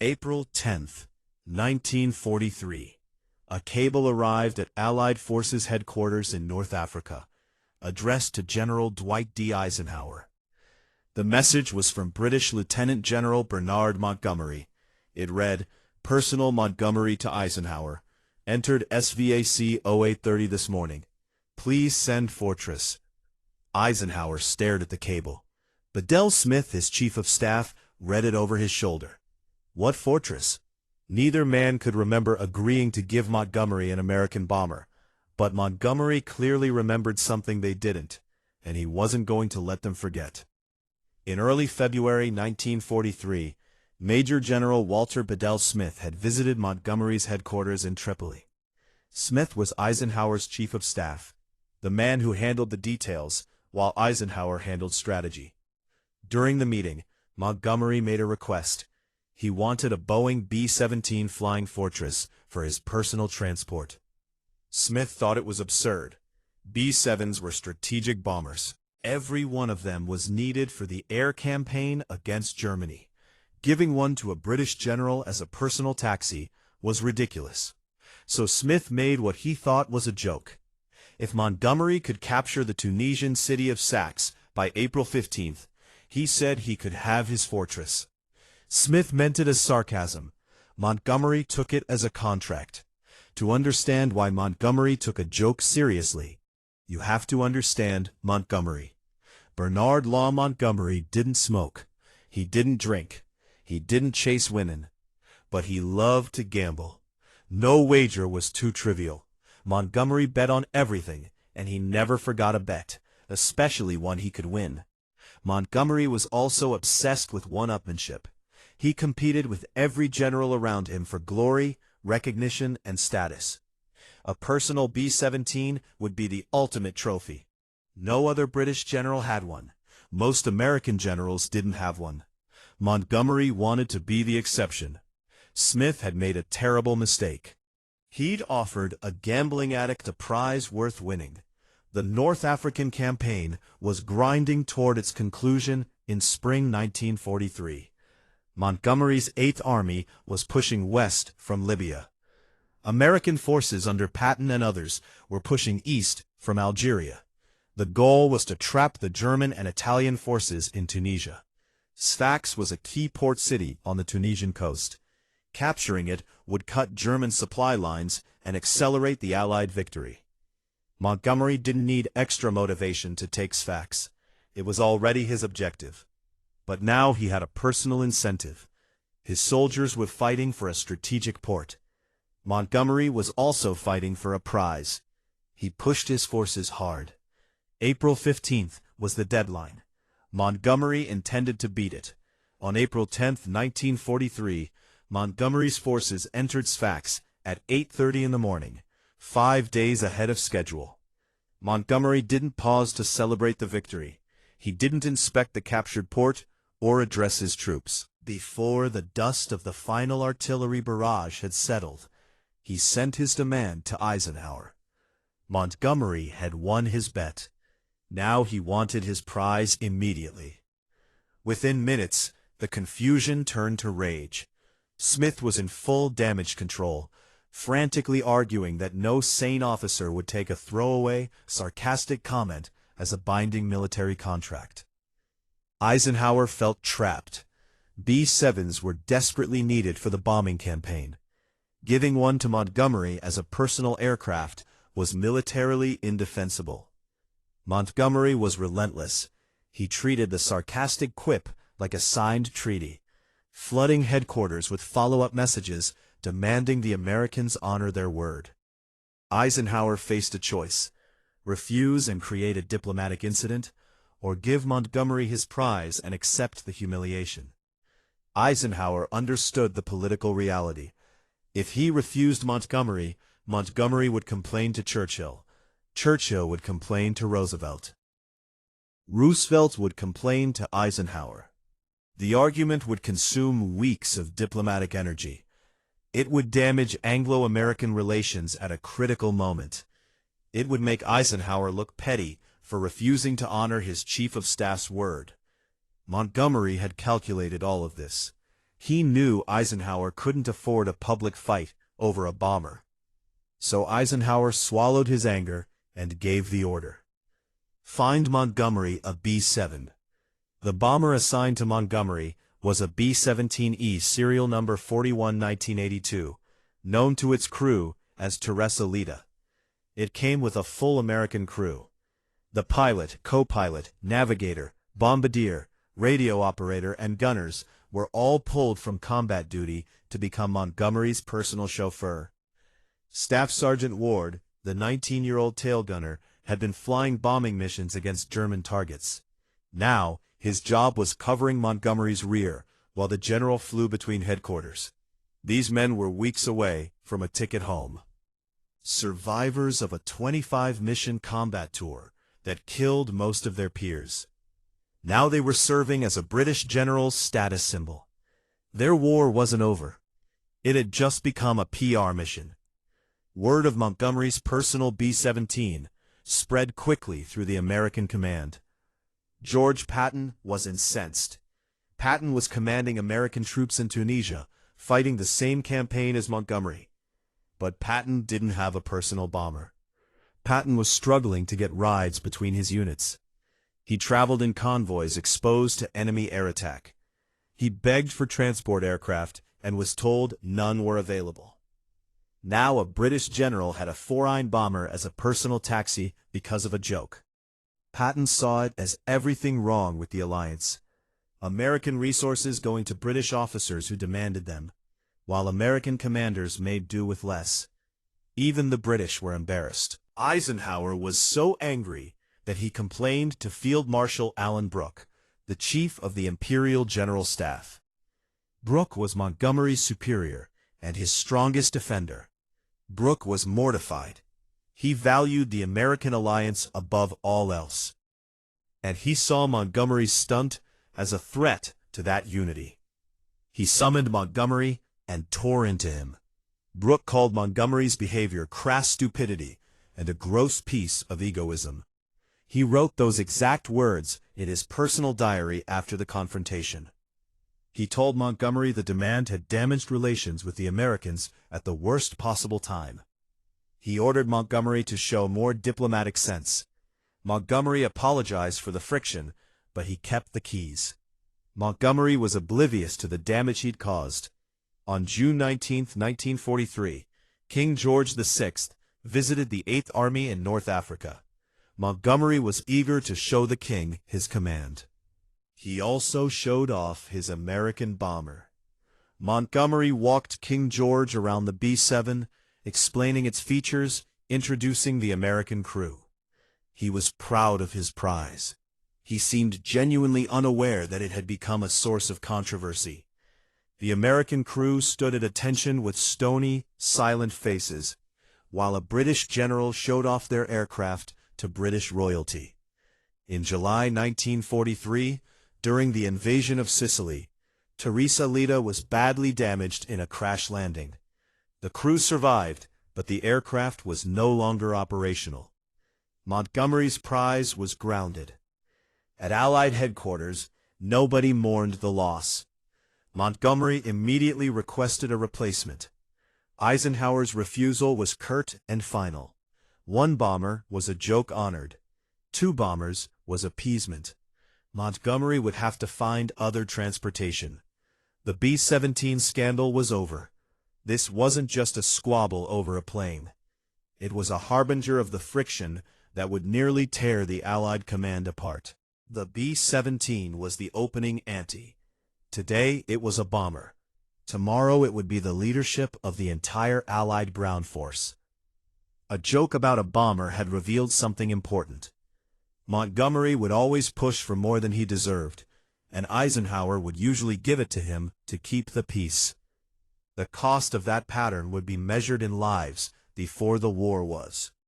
April 10th, 1943. A cable arrived at Allied Forces headquarters in North Africa, addressed to General Dwight D. Eisenhower. The message was from British Lieutenant General Bernard Montgomery. It read, "Personal Montgomery to Eisenhower. Entered SVAC 0830 this morning. Please send Fortress." Eisenhower stared at the cable. Bedell Smith, his chief of staff, read it over his shoulder. What fortress? Neither man could remember agreeing to give Montgomery an American bomber, but Montgomery clearly remembered something they didn't, and he wasn't going to let them forget. In early February 1943, Major General Walter Bedell Smith had visited Montgomery's headquarters in Tripoli. Smith was Eisenhower's chief of staff, the man who handled the details, while Eisenhower handled strategy. During the meeting, Montgomery made a request. He wanted a Boeing B-17 Flying Fortress for his personal transport. Smith thought it was absurd. B-7s were strategic bombers. Every one of them was needed for the air campaign against Germany. Giving one to a British general as a personal taxi was ridiculous. So Smith made what he thought was a joke. If Montgomery could capture the Tunisian city of Sfax by April 15th, he said he could have his fortress. Smith meant it as sarcasm. Montgomery took it as a contract. To understand why Montgomery took a joke seriously, you have to understand Montgomery. Bernard Law Montgomery didn't smoke. He didn't drink. He didn't chase women. But he loved to gamble. No wager was too trivial. Montgomery bet on everything, and he never forgot a bet, especially one he could win. Montgomery was also obsessed with one-upmanship. He competed with every general around him for glory, recognition, and status. A personal B-17 would be the ultimate trophy. No other British general had one. Most American generals didn't have one. Montgomery wanted to be the exception. Smith had made a terrible mistake. He'd offered a gambling addict a prize worth winning. The North African campaign was grinding toward its conclusion in spring 1943. Montgomery's 8th Army was pushing west from Libya. American forces under Patton and others were pushing east from Algeria. The goal was to trap the German and Italian forces in Tunisia. Sfax was a key port city on the Tunisian coast. Capturing it would cut German supply lines and accelerate the Allied victory. Montgomery didn't need extra motivation to take Sfax. It was already his objective. But now he had a personal incentive. His soldiers were fighting for a strategic port. Montgomery was also fighting for a prize. He pushed his forces hard. April 15th was the deadline. Montgomery intended to beat it. On April 10th, 1943, Montgomery's forces entered Sfax at 8:30 in the morning, 5 days ahead of schedule. Montgomery didn't pause to celebrate the victory. He didn't inspect the captured port or address his troops. Before the dust of the final artillery barrage had settled, he sent his demand to Eisenhower. Montgomery had won his bet. Now he wanted his prize immediately. Within minutes, the confusion turned to rage. Smith was in full damage control, frantically arguing that no sane officer would take a throwaway, sarcastic comment as a binding military contract. Eisenhower felt trapped. B-7s were desperately needed for the bombing campaign. Giving one to Montgomery as a personal aircraft was militarily indefensible. Montgomery was relentless. He treated the sarcastic quip like a signed treaty, flooding headquarters with follow-up messages demanding the Americans honor their word. Eisenhower faced a choice: refuse and create a diplomatic incident, or give Montgomery his prize and accept the humiliation. Eisenhower understood the political reality. If he refused Montgomery, Montgomery would complain to Churchill. Churchill would complain to Roosevelt. Roosevelt would complain to Eisenhower. The argument would consume weeks of diplomatic energy. It would damage Anglo-American relations at a critical moment. It would make Eisenhower look petty for refusing to honor his chief of staff's word. Montgomery had calculated all of this. He knew Eisenhower couldn't afford a public fight over a bomber. So Eisenhower swallowed his anger and gave the order. Find Montgomery a B-7. The bomber assigned to Montgomery was a B-17E serial number 41 1982, known to its crew as Teresa Lita. It came with a full American crew. The pilot, co-pilot, navigator, bombardier, radio operator, and gunners were all pulled from combat duty to become Montgomery's personal chauffeur. Staff Sergeant Ward, the 19-year-old tail gunner, had been flying bombing missions against German targets. Now, his job was covering Montgomery's rear, while the general flew between headquarters. These men were weeks away from a ticket home. Survivors of a 25-mission combat tour that killed most of their peers. Now they were serving as a British general's status symbol. Their war wasn't over. It had just become a PR mission. Word of Montgomery's personal B-17 spread quickly through the American command. George Patton was incensed. Patton was commanding American troops in Tunisia, fighting the same campaign as Montgomery. But Patton didn't have a personal bomber. Patton was struggling to get rides between his units. He traveled in convoys exposed to enemy air attack. He begged for transport aircraft and was told none were available. Now a British general had a 4-Ein bomber as a personal taxi because of a joke. Patton saw it as everything wrong with the alliance. American resources going to British officers who demanded them, while American commanders made do with less. Even the British were embarrassed. Eisenhower was so angry that he complained to Field Marshal Alan Brooke, the chief of the Imperial General Staff. Brooke was Montgomery's superior and his strongest defender. Brooke was mortified. He valued the American alliance above all else. And he saw Montgomery's stunt as a threat to that unity. He summoned Montgomery and tore into him. Brooke called Montgomery's behavior crass stupidity and a gross piece of egoism. He wrote those exact words in his personal diary after the confrontation. He told Montgomery the demand had damaged relations with the Americans at the worst possible time. He ordered Montgomery to show more diplomatic sense. Montgomery apologized for the friction, but he kept the keys. Montgomery was oblivious to the damage he'd caused. On June 19, 1943, King George VI visited the 8th Army in North Africa. Montgomery was eager to show the king his command. He also showed off his American bomber. Montgomery walked King George around the B-7, explaining its features, introducing the American crew. He was proud of his prize. He seemed genuinely unaware that it had become a source of controversy. The American crew stood at attention with stony, silent faces, while a British general showed off their aircraft to British royalty. In July 1943, during the invasion of Sicily, Teresa Lita was badly damaged in a crash landing. The crew survived, but the aircraft was no longer operational. Montgomery's prize was grounded. At Allied headquarters, nobody mourned the loss. Montgomery immediately requested a replacement. Eisenhower's refusal was curt and final. 1 bomber was a joke honored. 2 bombers was appeasement. Montgomery would have to find other transportation. The B-17 scandal was over. This wasn't just a squabble over a plane. It was a harbinger of the friction that would nearly tear the Allied command apart. The B-17 was the opening ante. Today it was a bomber. Tomorrow it would be the leadership of the entire Allied ground force. A joke about a bomber had revealed something important. Montgomery would always push for more than he deserved, and Eisenhower would usually give it to him to keep the peace. The cost of that pattern would be measured in lives before the war was.